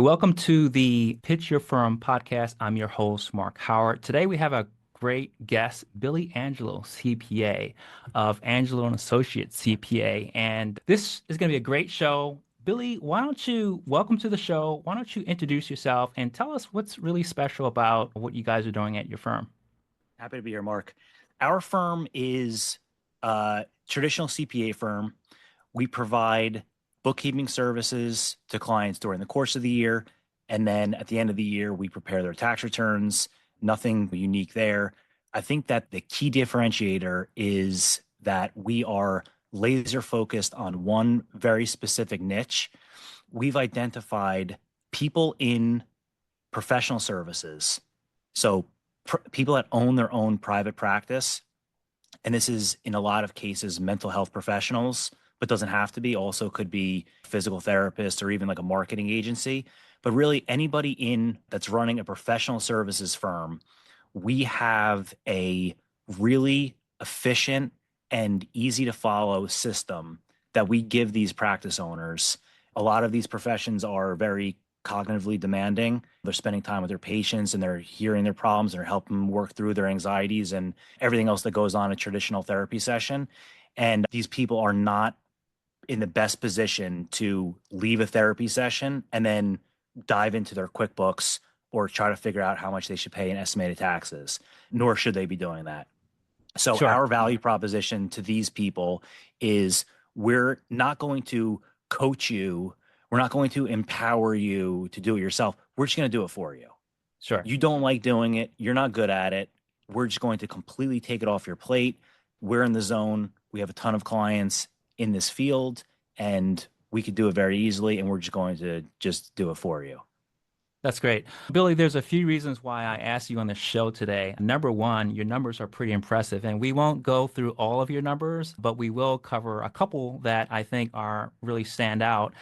Welcome to the Pitch Your Firm podcast. I'm your host, Mark Howard. Today we have a great guest, Billy Angelo, CPA of Angelo and Associates CPA. And this is going to be a great show. Billy, why don't you welcome to the show? Why don't you introduce yourself and tell us what's really special about what you guys are doing at your firm? Happy to be here, Mark. Our firm is a traditional CPA firm. We provide bookkeeping services to clients during the course of the year. And then at the end of the year, we prepare their tax returns. Nothing unique there. I think that the key differentiator is that we are laser focused on one very specific niche. We've identified people in professional services. So people that own their own private practice, and this is in a lot of cases mental health professionals, but doesn't have to be, also could be physical therapists or even like a marketing agency. But really anybody in that's running a professional services firm, we have a really efficient and easy to follow system that we give these practice owners. A lot of these professions are very cognitively demanding. They're spending time with their patients and they're hearing their problems and they're helping them work through their anxieties and everything else that goes on in a traditional therapy session. And these people are not in the best position to leave a therapy session and then dive into their QuickBooks or try to figure out how much they should pay in estimated taxes, nor should they be doing that. So Sure. our value proposition to these people is we're not going to coach you. We're not going to empower you to do it yourself. We're just going to do it for you. Sure. You don't like doing it. You're not good at it. We're just going to completely take it off your plate. We're in the zone. We have a ton of clients in this field and we could do it very easily. And we're just going to just do it for you. That's great. Billy, there's a few reasons why I asked you on the show today. Number one, your numbers are pretty impressive, and we won't go through all of your numbers, but we will cover a couple that I think are really stand out.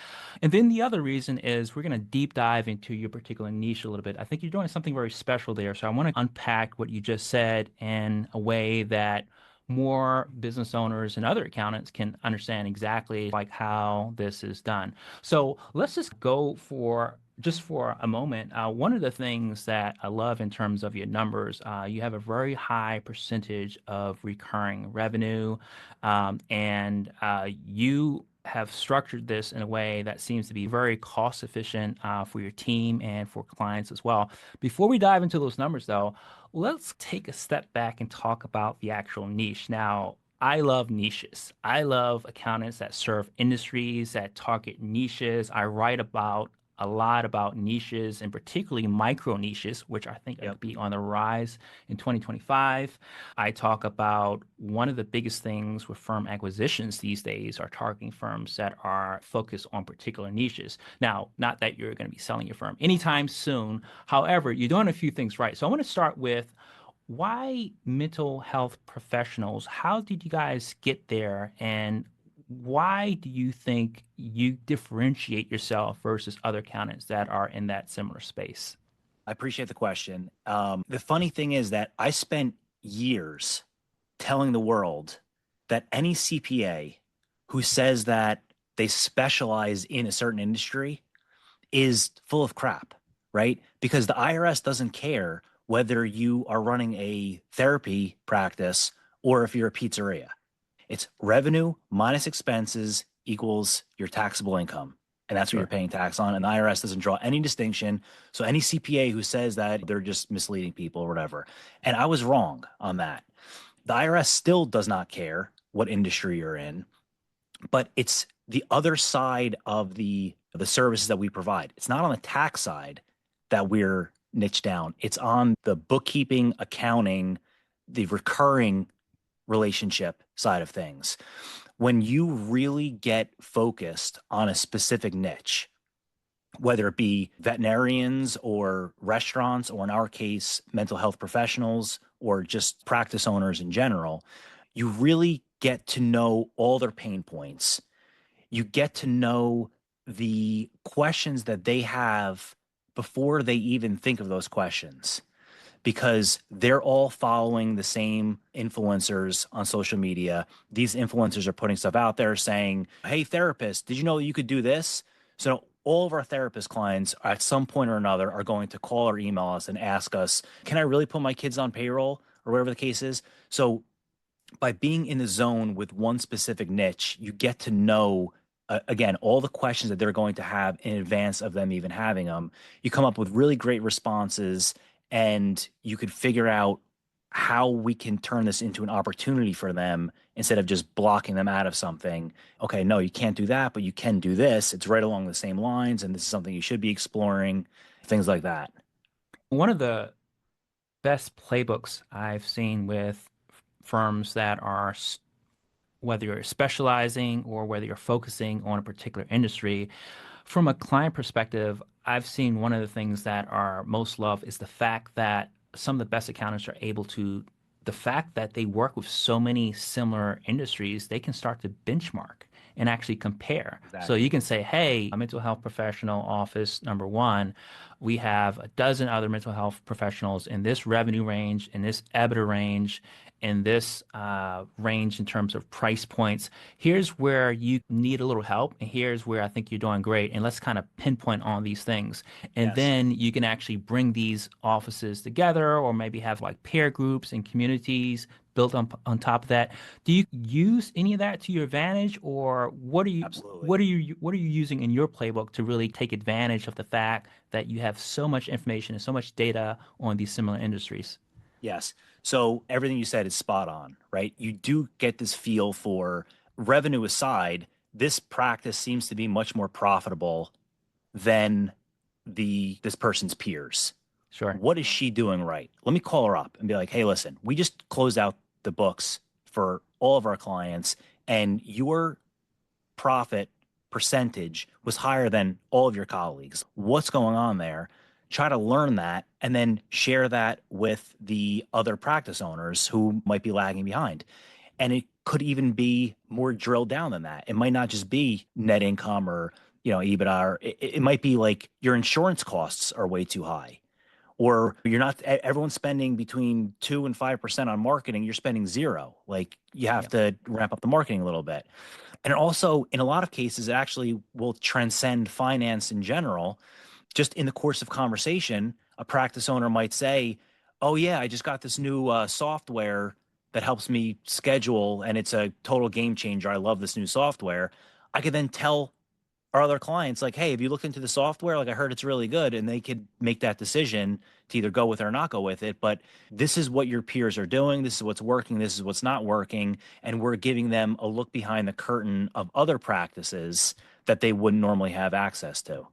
And then the other reason is we're going to deep dive into your particular niche a little bit. I think you're doing something very special there. So I want to unpack what you just said in a way that more business owners and other accountants can understand exactly like how this is done. So let's just go for a moment. One of the things that I love in terms of your numbers, you have a very high percentage of recurring revenue, and you have structured this in a way that seems to be very cost efficient for your team and for clients as well. Before we dive into those numbers, though, let's take a step back and talk about the actual niche. Now, I love niches. I love accountants that serve industries that target niches. I write about a lot about niches and particularly micro niches, which I think are going to Yep. be on the rise in 2025. I talk about one of the biggest things with firm acquisitions these days are targeting firms that are focused on particular niches. Now, not that you're going to be selling your firm anytime soon. However, you're doing a few things right. So I want to start with why mental health professionals? How did you guys get there? And why do you think you differentiate yourself versus other accountants that are in that similar space? I appreciate the question. The funny thing is that I spent years telling the world that any CPA who says that they specialize in a certain industry is full of crap, right? Because the IRS doesn't care whether you are running a therapy practice or if you're a pizzeria. It's revenue minus expenses equals your taxable income. And that's what you're Sure. paying tax on. And the IRS doesn't draw any distinction. So any CPA who says that they're just misleading people or whatever. And I was wrong on that. The IRS still does not care what industry you're in, but it's the other side of the services that we provide. It's not on the tax side that we're niche down. It's on the bookkeeping, accounting, the recurring relationship side of things. When you really get focused on a specific niche, whether it be veterinarians or restaurants, or in our case, mental health professionals, or just practice owners in general, you really get to know all their pain points. You get to know the questions that they have before they even think of those questions because they're all following the same influencers on social media. These influencers are putting stuff out there saying, hey, therapist, did you know you could do this? So all of our therapist clients at some point or another are going to call or email us and ask us, can I really put my kids on payroll or whatever the case is? So by being in the zone with one specific niche, you get to know, again, all the questions that they're going to have in advance of them even having them. You come up with really great responses, and you could figure out how we can turn this into an opportunity for them instead of just blocking them out of something. Okay, no, you can't do that, but you can do this. It's right along the same lines, and this is something you should be exploring, things like that. One of the best playbooks I've seen with firms that are whether you're specializing or whether you're focusing on a particular industry, from a client perspective, I've seen one of the things that are most loved is the fact that some of the best accountants are able to, the fact that they work with so many similar industries, they can start to benchmark and actually compare. So you Exactly. can say, hey, a mental health professional office number one, we have a dozen other mental health professionals in this revenue range, in this EBITDA range, in this range in terms of price points. Here's where you need a little help, and here's where I think you're doing great. And let's kind of pinpoint on these things. And Yes. then you can actually bring these offices together, or maybe have like peer groups and communities built on top of that. Do you use any of that to your advantage, or Absolutely. what are you using in your playbook to really take advantage of the fact that you have so much information and so much data on these similar industries? Yes. So everything you said is spot on, right? You do get this feel for, revenue aside, this practice seems to be much more profitable than this person's peers. Sure. What is she doing right? Let me call her up and be like, "Hey, listen, we just closed out the books for all of our clients, and your profit percentage was higher than all of your colleagues. What's going on there?" Try to learn that and then share that with the other practice owners who might be lagging behind. And it could even be more drilled down than that. It might not just be net income or, EBITDA, or it might be like your insurance costs are way too high, or you're not, everyone's spending between 2 and 5% on marketing. You're spending zero. Like, you have Yeah. to ramp up the marketing a little bit. And also, in a lot of cases, it actually will transcend finance in general. Just in the course of conversation, a practice owner might say, "Oh, yeah, I just got this new software that helps me schedule, and it's a total game changer. I love this new software." I could then tell our other clients, like, "Hey, have you looked into the software? Like, I heard it's really good." And they could make that decision to either go with it or not go with it. But this is what your peers are doing. This is what's working. This is what's not working. And we're giving them a look behind the curtain of other practices that they wouldn't normally have access to.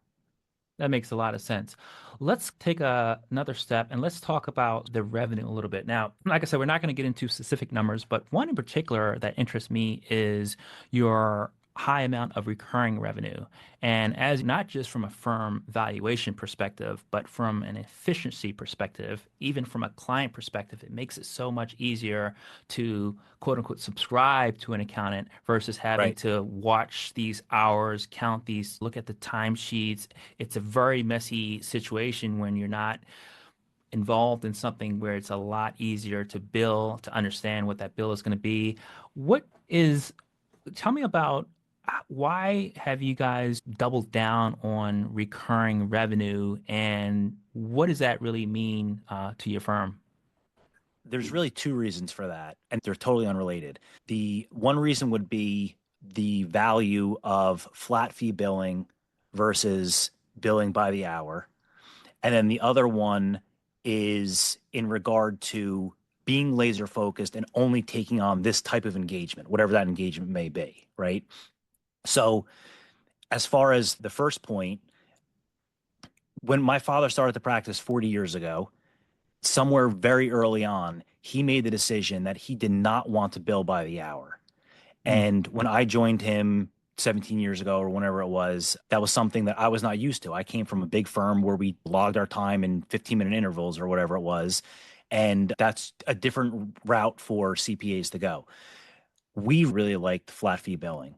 That makes a lot of sense. Let's take another step and let's talk about the revenue a little bit. Now, like I said, we're not going to get into specific numbers, but one in particular that interests me is your high amount of recurring revenue. And as not just from a firm valuation perspective, but from an efficiency perspective, even from a client perspective, it makes it so much easier to quote unquote subscribe to an accountant versus having Right. to watch these hours, count these, look at the timesheets. It's a very messy situation when you're not involved in something where it's a lot easier to bill, to understand what that bill is going to be. What is, tell me about why have you guys doubled down on recurring revenue, and what does that really mean to your firm? There's really two reasons for that, and they're totally unrelated. The one reason would be the value of flat fee billing versus billing by the hour. And then the other one is in regard to being laser focused and only taking on this type of engagement, whatever that engagement may be, right? So, as far as the first point, when my father started the practice 40 years ago, somewhere very early on, he made the decision that he did not want to bill by the hour. Mm, And when I joined him 17 years ago or whenever it was, that was something that I was not used to. I came from a big firm where we logged our time in 15-minute intervals or whatever it was. And that's a different route for CPAs to go. We really liked flat fee billing.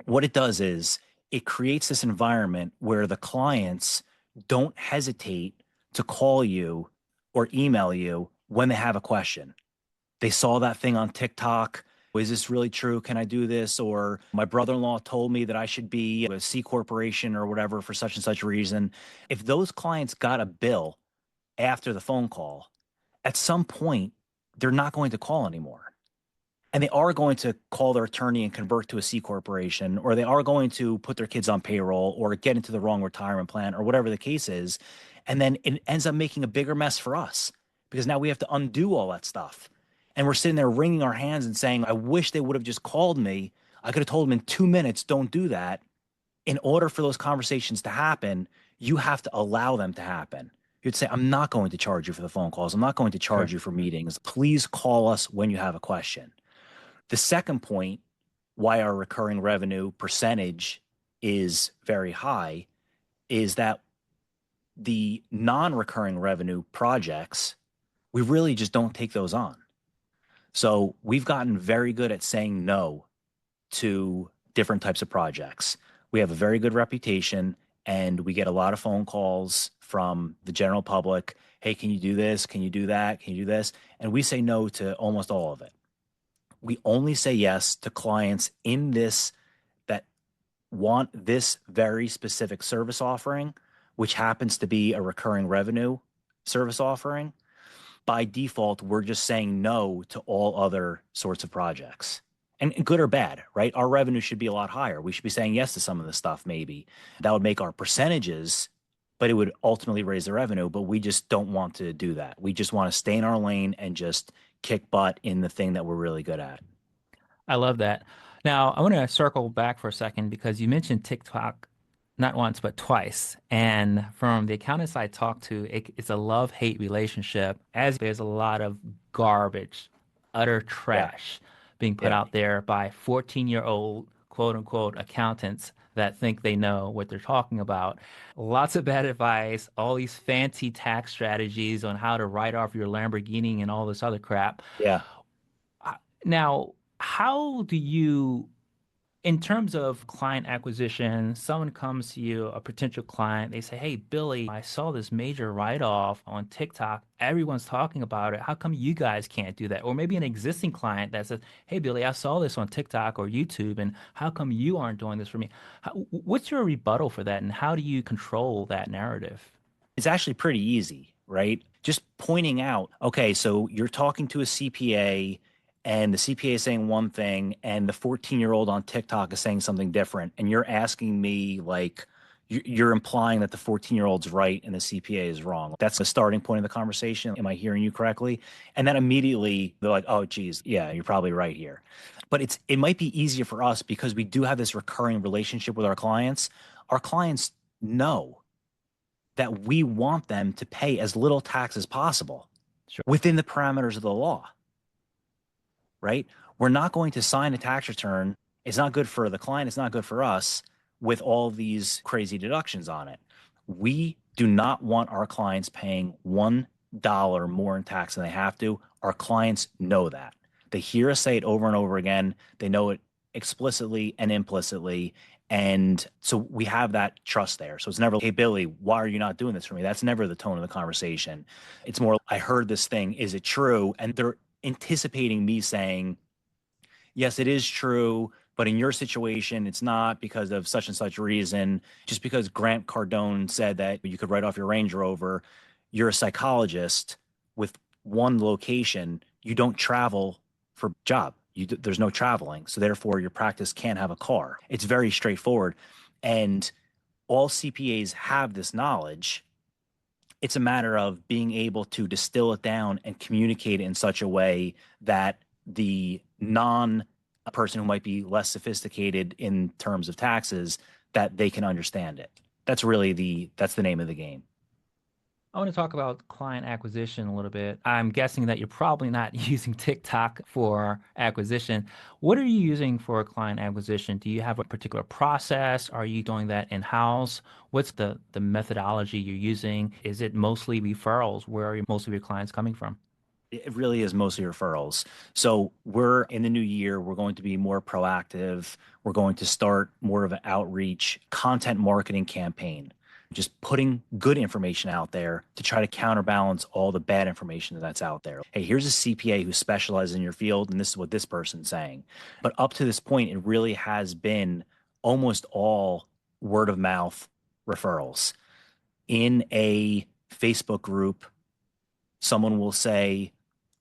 What it does is it creates this environment where the clients don't hesitate to call you or email you when they have a question. They saw that thing on TikTok. Is this really true? Can I do this? Or my brother-in-law told me that I should be a C corporation or whatever for such and such reason. If those clients got a bill after the phone call, at some point, they're not going to call anymore. And they are going to call their attorney and convert to a C corporation, or they are going to put their kids on payroll or get into the wrong retirement plan or whatever the case is. And then it ends up making a bigger mess for us because now we have to undo all that stuff. And we're sitting there wringing our hands and saying, I wish they would have just called me. I could have told them in 2 minutes, don't do that. In order for those conversations to happen, you have to allow them to happen. You'd say, I'm not going to charge you for the phone calls. I'm not going to charge Sure. you for meetings. Please call us when you have a question. The second point, why our recurring revenue percentage is very high, is that the non-recurring revenue projects, we really just don't take those on. So we've gotten very good at saying no to different types of projects. We have a very good reputation and we get a lot of phone calls from the general public. Hey, can you do this? Can you do that? Can you do this? And we say no to almost all of it. We only say yes to clients in this that want this very specific service offering, which happens to be a recurring revenue service offering. By default, we're just saying no to all other sorts of projects. And good or bad, right? Our revenue should be a lot higher. We should be saying yes to some of the stuff, maybe. That would make our percentages, but it would ultimately raise the revenue. But we just don't want to do that. We just want to stay in our lane and just kick butt in the thing that we're really good at. I love that. Now, I want to circle back for a second because you mentioned TikTok not once, but twice. And from the accountants I talked to, it's a love-hate relationship as there's a lot of garbage, utter Yeah. trash being put Yeah. out there by 14-year-old quote unquote accountants that think they know what they're talking about. Lots of bad advice, all these fancy tax strategies on how to write off your Lamborghini and all this other crap. Yeah. Now, how do you, in terms of client acquisition, someone comes to you, a potential client, they say, Hey, Billy, I saw this major write-off on TikTok. Everyone's talking about it. How come you guys can't do that? Or maybe an existing client that says, Hey, Billy, I saw this on TikTok or YouTube, and how come you aren't doing this for me? What's your rebuttal for that, and how do you control that narrative? It's actually pretty easy, right? Just pointing out, okay, so you're talking to a CPA and the CPA is saying one thing and the 14-year-old on TikTok is saying something different. And you're asking me, like, you're implying that the 14-year-old's right and the CPA is wrong. That's the starting point of the conversation. Am I hearing you correctly? And then immediately they're like, oh, geez, yeah, you're probably right here. But it might be easier for us because we do have this recurring relationship with our clients. Our clients know that we want them to pay as little tax as possible Sure. within the parameters of the law, right? We're not going to sign a tax return. It's not good for the client. It's not good for us with all these crazy deductions on it. We do not want our clients paying $1 more in tax than they have to. Our clients know that. They hear us say it over and over again. They know it explicitly and implicitly. And so we have that trust there. So it's never, hey, Billy, why are you not doing this for me? That's never the tone of the conversation. It's more, I heard this thing. Is it true? And they're anticipating me saying, yes, it is true, but in your situation, it's not because of such and such reason. Just because Grant Cardone said that you could write off your Range Rover, you're a psychologist with one location. You don't travel for job. There's no traveling. So therefore, your practice can't have a car. It's very straightforward. And all CPAs have this knowledge. It's a matter of being able to distill it down and communicate it in such a way that the non person who might be less sophisticated in terms of taxes, that they can understand it. That's the name of the game. I want to talk about client acquisition a little bit. I'm guessing that you're probably not using TikTok for acquisition. What are you using for client acquisition? Do you have a particular process? Are you doing that in-house? What's the methodology you're using? Is it mostly referrals? Where are most of your clients coming from? It really is mostly referrals. So we're in the new year, we're going to be more proactive. We're going to start more of an outreach content marketing campaign just putting good information out there to try to counterbalance all the bad information that's out there. Hey, here's a CPA who specializes in your field, and this is what this person's saying. But up to this point, it really has been almost all word of mouth referrals. In a Facebook group, someone will say,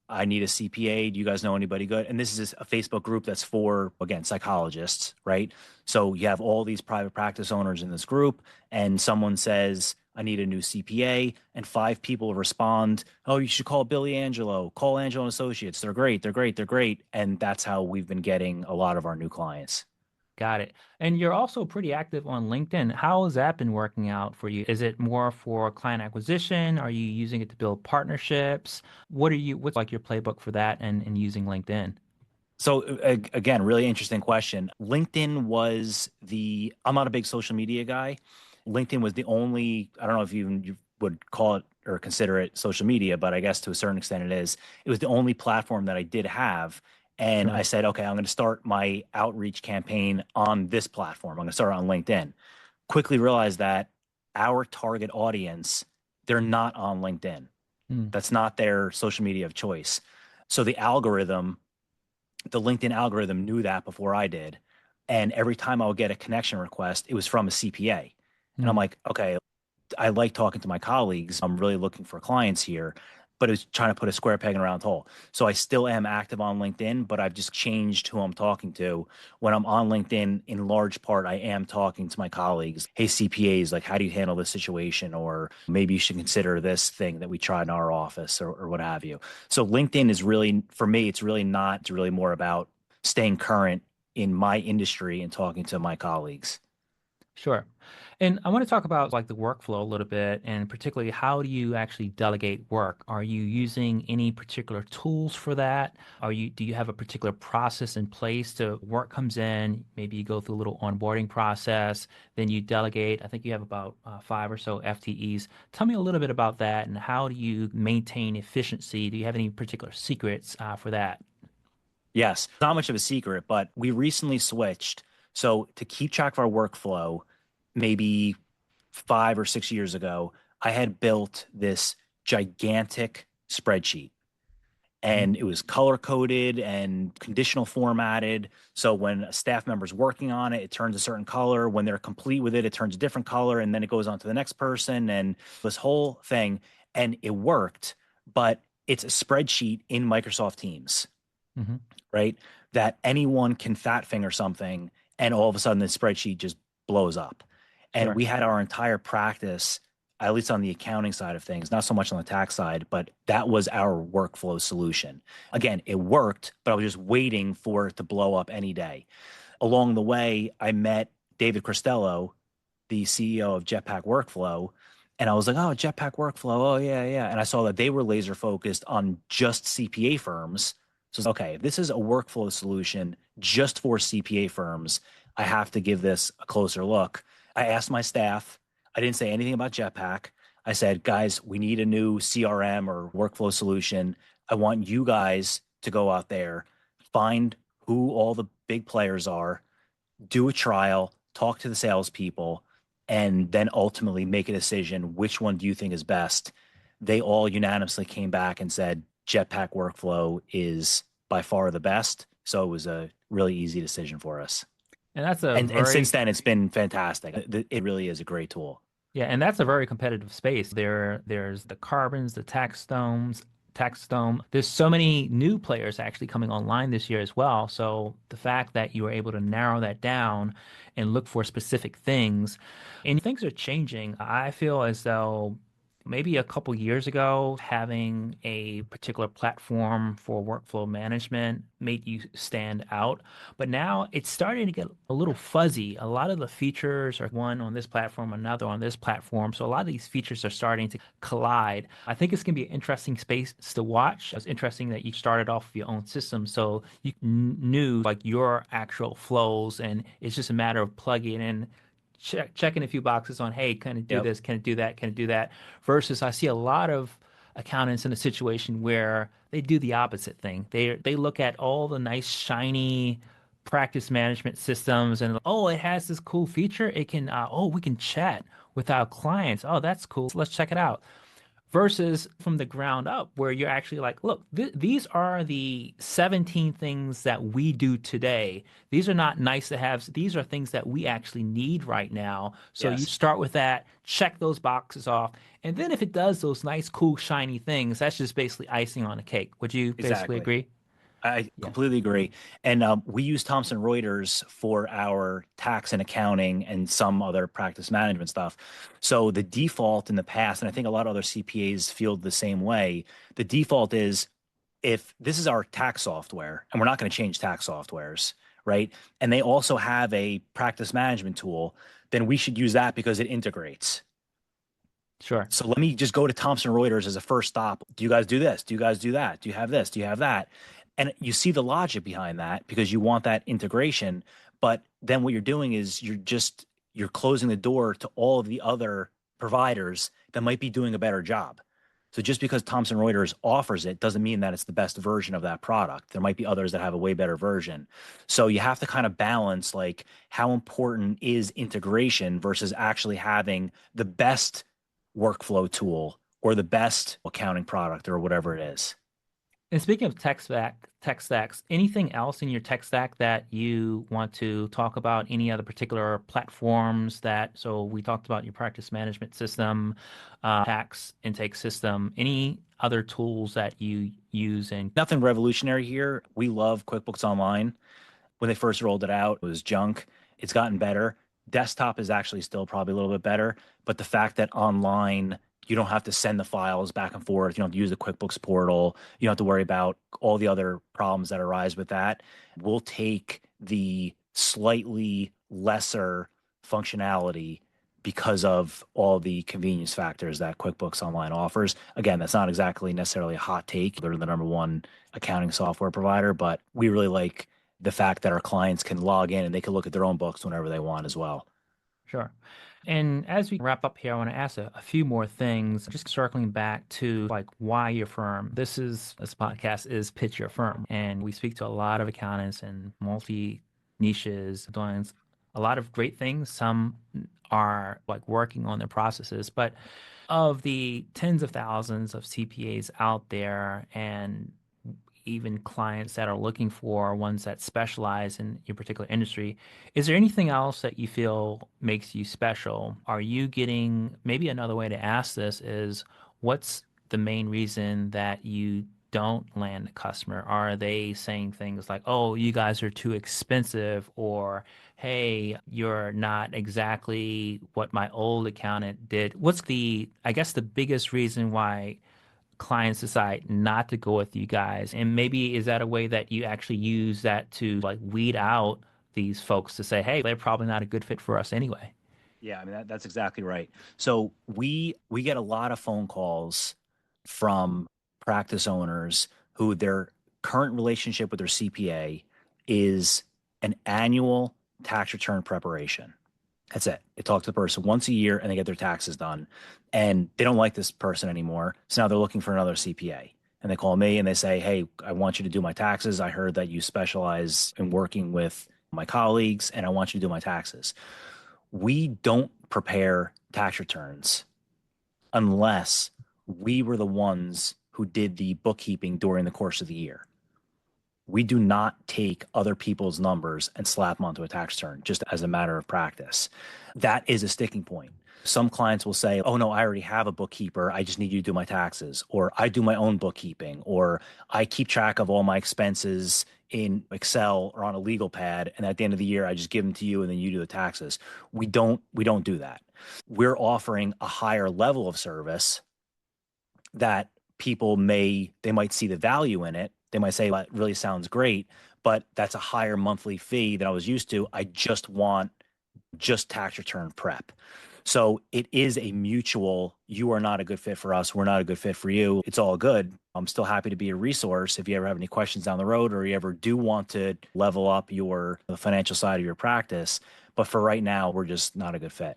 I need a CPA. Do you guys know anybody good? And this is a Facebook group that's for, again, psychologists, right? So you have all these private practice owners in this group, and someone says, I need a new CPA, and 5 people respond, oh, you should call Billy Angelo, call Angelo and Associates. They're great, they're great, they're great. And that's how we've been getting a lot of our new clients. Got it. And you're also pretty active on LinkedIn. How has that been working out for you? Is it more for client acquisition? Are you using it to build partnerships? What's like your playbook for that and using LinkedIn? So again, really interesting question. LinkedIn was I'm not a big social media guy. LinkedIn was the only, I don't know if you would call it or consider it social media, but I guess to a certain extent it is. It was the only platform that I did have. And I Sure. said, okay, I'm going to start my outreach campaign on this platform. I'm going to start on LinkedIn. Quickly realized that our target audience, they're not on LinkedIn. Hmm. That's not their social media of choice. So the LinkedIn algorithm knew that before I did. And every time I would get a connection request, it was from a CPA. And I'm Hmm. like, okay, I like talking to my colleagues. I'm really looking for clients here, but it was trying to put a square peg in a round hole. So I still am active on LinkedIn, but I've just changed who I'm talking to. When I'm on LinkedIn, in large part, I am talking to my colleagues. Hey, CPAs, like, how do you handle this situation? Or maybe you should consider this thing that we tried in our office or what have you. So LinkedIn is really, for me, it's really not, it's really more about staying current in my industry and talking to my colleagues. Sure. And I want to talk about like the workflow a little bit, and particularly how do you actually delegate work? Are you using any particular tools for that? Do you have a particular process in place to work comes in, maybe you go through a little onboarding process, then you delegate. I think you have about 5 or so FTEs. Tell me a little bit about that and how do you maintain efficiency? Do you have any particular secrets for that? Yes, not much of a secret, but we recently switched. So to keep track of our workflow, maybe 5 or 6 years ago, I had built this gigantic spreadsheet Mhm. and it was color coded and conditional formatted. So when a staff member's working on it, it turns a certain color. When they're complete with it, it turns a different color. And then it goes on to the next person and this whole thing. And it worked, but it's a spreadsheet in Microsoft Teams, Hmm. right? That anyone can fat finger something and all of a sudden the spreadsheet just blows up. And Sure. we had our entire practice, at least on the accounting side of things, not so much on the tax side, but that was our workflow solution. Again, it worked, but I was just waiting for it to blow up any day. Along the way, I met David Cristello, the CEO of Jetpack Workflow. And I was like, oh, Jetpack Workflow. Oh, yeah, yeah. And I saw that they were laser focused on just CPA firms. So, I was, okay, if this is a workflow solution just for CPA firms, I have to give this a closer look. I asked my staff, I didn't say anything about Jetpack. I said, guys, we need a new CRM or workflow solution. I want you guys to go out there, find who all the big players are, do a trial, talk to the salespeople, and then ultimately make a decision. Which one do you think is best? They all unanimously came back and said Jetpack Workflow is by far the best. So it was a really easy decision for us. And that's a And since very then, it's been fantastic. It really is a great tool. Yeah, and that's a very competitive space. There's the Carbons, the Taxstone. There's so many new players actually coming online this year as well. So the fact that you were able to narrow that down and look for specific things, and things are changing. I feel as though maybe a couple years ago, having a particular platform for workflow management made you stand out. But now it's starting to get a little fuzzy. A lot of the features are one on this platform, another on this platform. So a lot of these features are starting to collide. I think it's going to be an interesting space to watch. It's interesting that you started off with your own system. So you knew like your actual flows, and it's just a matter of plugging in checking a few boxes on, hey, can it do Yep. this? Can it do that? Can it do that? Versus I see a lot of accountants in a situation where they do the opposite thing. They look at all the nice shiny practice management systems and oh, it has this cool feature. It can oh, we can chat. without clients. Oh, that's cool. Let's check it out. Versus from the ground up, where you're actually like, look, these are the 17 things that we do today. These are not nice to have. These are things that we actually need right now. So you Yes, start with that, check those boxes off. And then if it does those nice, cool, shiny things, that's just basically icing on the cake. Would you basically exactly. agree? I Yeah, completely agree. And we use Thomson Reuters for our tax and accounting and some other practice management stuff. So the default in the past, and I think a lot of other CPAs feel the same way, the default is if this is our tax software, and we're not going to change tax softwares, right? And they also have a practice management tool, then we should use that because it integrates. sure. So let me just go to Thomson Reuters as a first stop. Do you guys do this? Do you guys do that? Do you have this? Do you have that? And you see the logic behind that because you want that integration. But then what you're doing is you're closing the door to all of the other providers that might be doing a better job. So just because Thomson Reuters offers it doesn't mean that it's the best version of that product. There might be others that have a way better version. So you have to kind of balance like how important is integration versus actually having the best workflow tool or the best accounting product or whatever it is. And speaking of tech stacks, anything else in your tech stack that you want to talk about? Any other particular platforms that, so we talked about your practice management system, tax intake system, any other tools that you use and Nothing revolutionary here. We love QuickBooks Online. When they first rolled it out, it was junk. It's gotten better. Desktop is actually still probably a little bit better, but the fact that online you don't have to send the files back and forth, you don't have to use the QuickBooks portal, you don't have to worry about all the other problems that arise with that. We'll take the slightly lesser functionality because of all the convenience factors that QuickBooks Online offers. Again, that's not exactly necessarily a hot take. They're the number one accounting software provider, but we really like the fact that our clients can log in and they can look at their own books whenever they want as well. sure. And as we wrap up here, I want to ask a few more things, just circling back to like why your firm. This podcast is Pitch Your Firm. And we speak to a lot of accountants and multi niches doing a lot of great things. Some are like working on their processes, but of the tens of thousands of CPAs out there and even clients that are looking for ones that specialize in your particular industry. Is there anything else that you feel makes you special? Are you getting, maybe another way to ask this is, what's the main reason that you don't land a customer? Are they saying things like, oh, you guys are too expensive, or hey, you're not exactly what my old accountant did? What's I guess, the biggest reason why clients decide not to go with you guys? And maybe is that a way that you actually use that to like weed out these folks to say, hey, they're probably not a good fit for us anyway? Yeah, I mean that's exactly right. So we get a lot of phone calls from practice owners who their current relationship with their CPA is an annual tax return preparation. That's it. They talk to the person once a year and they get their taxes done. And they don't like this person anymore. So now they're looking for another CPA. And they call me and they say, hey, I want you to do my taxes. I heard that you specialize in working with my colleagues and I want you to do my taxes. We don't prepare tax returns unless we were the ones who did the bookkeeping during the course of the year. We do not take other people's numbers and slap them onto a tax return just as a matter of practice. That is a sticking point. Some clients will say, oh, no, I already have a bookkeeper. I just need you to do my taxes. Or I do my own bookkeeping. Or I keep track of all my expenses in Excel or on a legal pad. And at the end of the year, I just give them to you and then you do the taxes. We don't do that. We're offering a higher level of service that they might see the value in it. They might say, well, that really sounds great, but that's a higher monthly fee than I was used to. I just want just tax return prep. So it is a mutual, you are not a good fit for us. We're not a good fit for you. It's all good. I'm still happy to be a resource if you ever have any questions down the road or you ever do want to level up the financial side of your practice. But for right now, we're just not a good fit.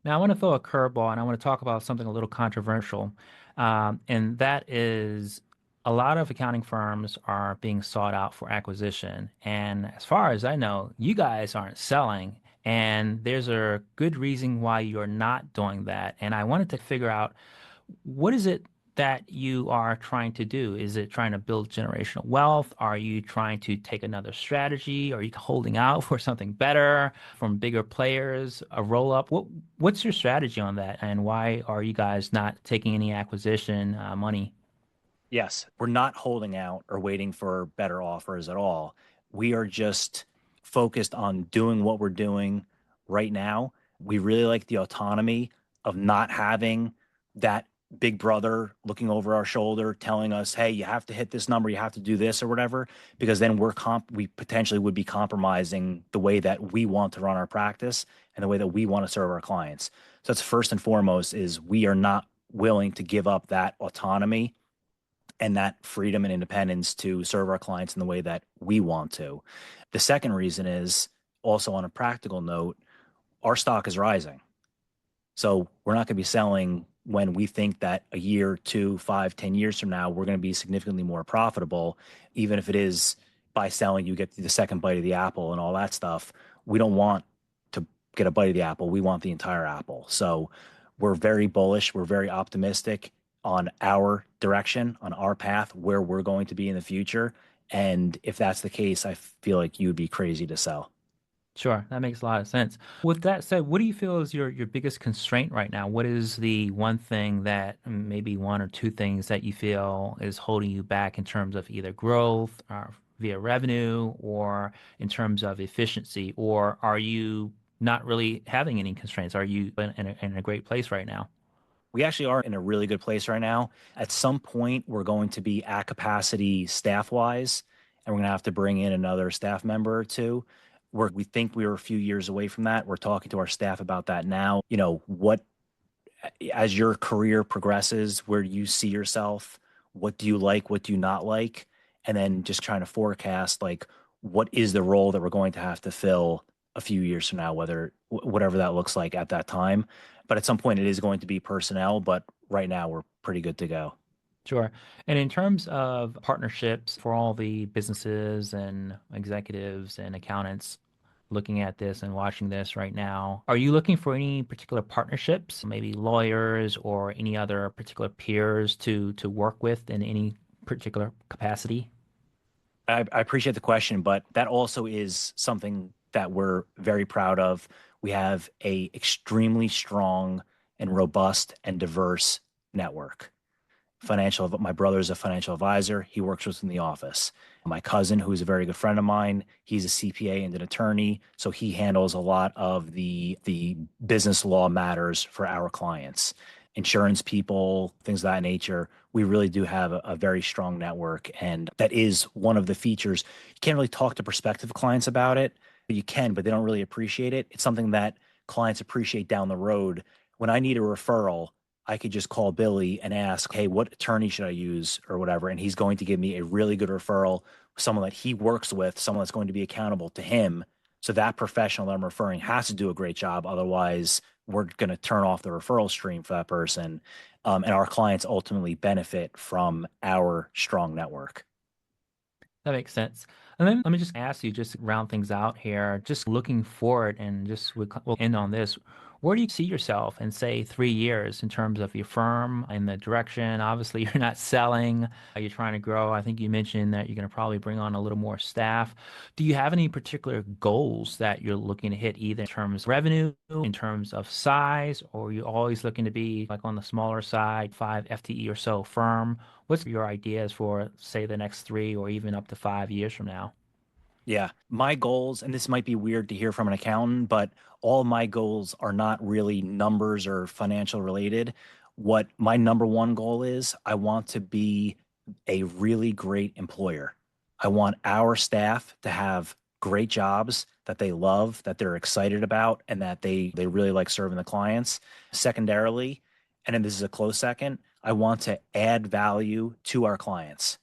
Now, I want to throw a curveball and I want to talk about something a little controversial. And that is a lot of accounting firms are being sought out for acquisition. And as far as I know, you guys aren't selling. And there's a good reason why you're not doing that. And I wanted to figure out what is it that you are trying to do? Is it trying to build generational wealth? Are you trying to take another strategy? Are you holding out for something better from bigger players, a roll up? What's your strategy on that? And why are you guys not taking any acquisition money? Yes, we're not holding out or waiting for better offers at all. We are just focused on doing what we're doing right now. We really like the autonomy of not having that big brother looking over our shoulder telling us, "Hey, you have to hit this number, you have to do this or whatever," because then we potentially would be compromising the way that we want to run our practice and the way that we want to serve our clients. So that's first and foremost is we are not willing to give up that autonomy and that freedom and independence to serve our clients in the way that we want to. The second reason is also on a practical note, our stock is rising. So we're not going to be selling when we think that a year, 2, 5, 10 years from now, we're going to be significantly more profitable, even if it is by selling, you get the second bite of the apple and all that stuff. We don't want to get a bite of the apple. We want the entire apple. So we're very bullish. We're very optimistic on our direction, on our path, where we're going to be in the future. And if that's the case, I feel like you would be crazy to sell. Sure, that makes a lot of sense. With that said, what do you feel is your biggest constraint right now? What is the one thing that maybe one or two things that you feel is holding you back in terms of either growth or via revenue or in terms of efficiency? Or are you not really having any constraints? Are you in a great place right now? We actually are in a really good place right now. At some point, we're going to be at capacity staff wise, and we're going to have to bring in another staff member or two. We think we are a few years away from that. We're talking to our staff about that now. As your career progresses, where do you see yourself? What do you like? What do you not like? And then just trying to forecast like what is the role that we're going to have to fill a few years from now, whatever that looks like at that time. But at some point, it is going to be personnel. But right now, we're pretty good to go. Sure. And in terms of partnerships for all the businesses and executives and accountants looking at this and watching this right now, are you looking for any particular partnerships, maybe lawyers or any other particular peers to work with in any particular capacity? I appreciate the question, but that also is something that we're very proud of. We have a extremely strong and robust and diverse network. My brother is a financial advisor. He works within the office. My cousin, who is a very good friend of mine, he's a CPA and an attorney, so he handles a lot of the business law matters for our clients, insurance people, things of that nature. We really do have a very strong network, and that is one of the features. You can't really talk to prospective clients about it, but you can, but they don't really appreciate it. It's something that clients appreciate down the road. When I need a referral, I could just call Billy and ask, "Hey, what attorney should I use or whatever?" And he's going to give me a really good referral, someone that he works with, someone that's going to be accountable to him. So that professional that I'm referring has to do a great job. Otherwise, we're going to turn off the referral stream for that person. And our clients ultimately benefit from our strong network. That makes sense. And then let me just ask you, just to round things out here, just looking forward and just we'll end on this. Where do you see yourself in, say, 3 years in terms of your firm and the direction? Obviously, you're not selling, you're trying to grow. I think you mentioned that you're going to probably bring on a little more staff. Do you have any particular goals that you're looking to hit, either in terms of revenue, in terms of size, or are you always looking to be like on the smaller side, 5 FTE or so firm? What's your ideas for, say, the next 3 or even up to 5 years from now? Yeah, my goals, and this might be weird to hear from an accountant, but all my goals are not really numbers or financial related. What my number one goal is, I want to be a really great employer. I want our staff to have great jobs that they love, that they're excited about, and that they really like serving the clients. Secondarily, and then this is a close second, I want to add value to our clients.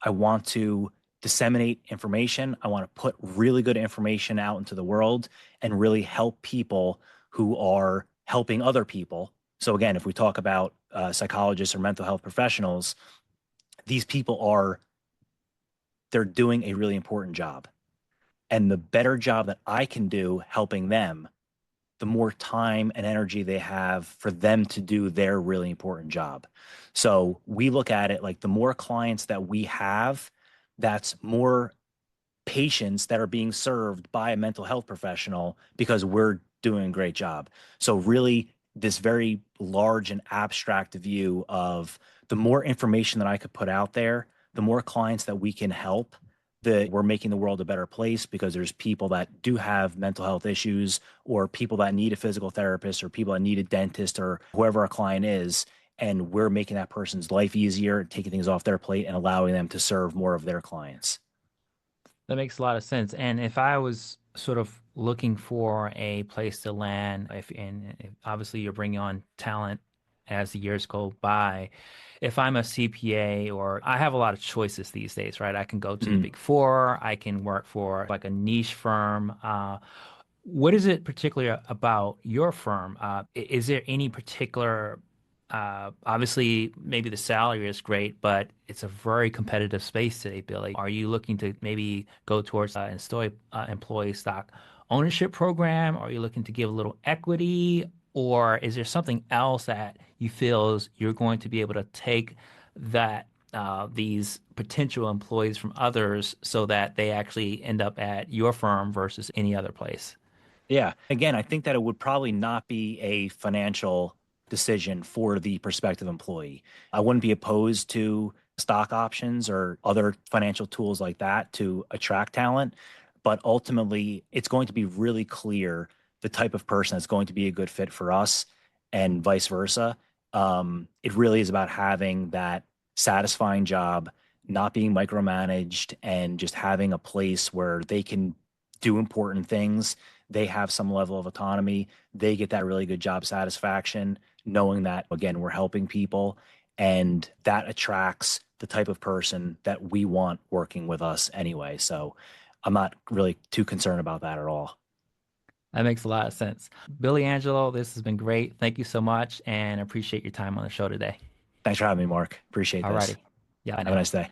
I want to disseminate information. I want to put really good information out into the world and really help people who are helping other people. So again, if we talk about psychologists or mental health professionals, these people they're doing a really important job. And the better job that I can do helping them, the more time and energy they have for them to do their really important job. So we look at it like the more clients that we have, that's more patients that are being served by a mental health professional because we're doing a great job. So really this very large and abstract view of the more information that I could put out there, the more clients that we can help, that we're making the world a better place because there's people that do have mental health issues or people that need a physical therapist or people that need a dentist or whoever our client is. And we're making that person's life easier, taking things off their plate and allowing them to serve more of their clients. That makes a lot of sense. And if I was sort of looking for a place to land, if obviously you're bringing on talent as the years go by, if I'm a CPA or I have a lot of choices these days, right? I can go to the Mhm. Big Four, I can work for like a niche firm. What is it particularly about your firm? Is there any particular, obviously, maybe the salary is great, but it's a very competitive space today, Billy. Are you looking to maybe go towards an employee stock ownership program? Are you looking to give a little equity? Or is there something else that you feel is you're going to be able to take that these potential employees from others so that they actually end up at your firm versus any other place? Yeah. Again, I think that it would probably not be a financial decision for the prospective employee. I wouldn't be opposed to stock options or other financial tools like that to attract talent, but ultimately, it's going to be really clear the type of person that's going to be a good fit for us and vice versa. It really is about having that satisfying job, not being micromanaged, and just having a place where they can do important things. They have some level of autonomy. They get that really good job satisfaction, knowing that, again, we're helping people. And that attracts the type of person that we want working with us anyway. So I'm not really too concerned about that at all. That makes a lot of sense. Billy Angelo, this has been great. Thank you so much and appreciate your time on the show today. Thanks for having me, Mark. Appreciate this. Alrighty. Yeah, I Have a know. nice day.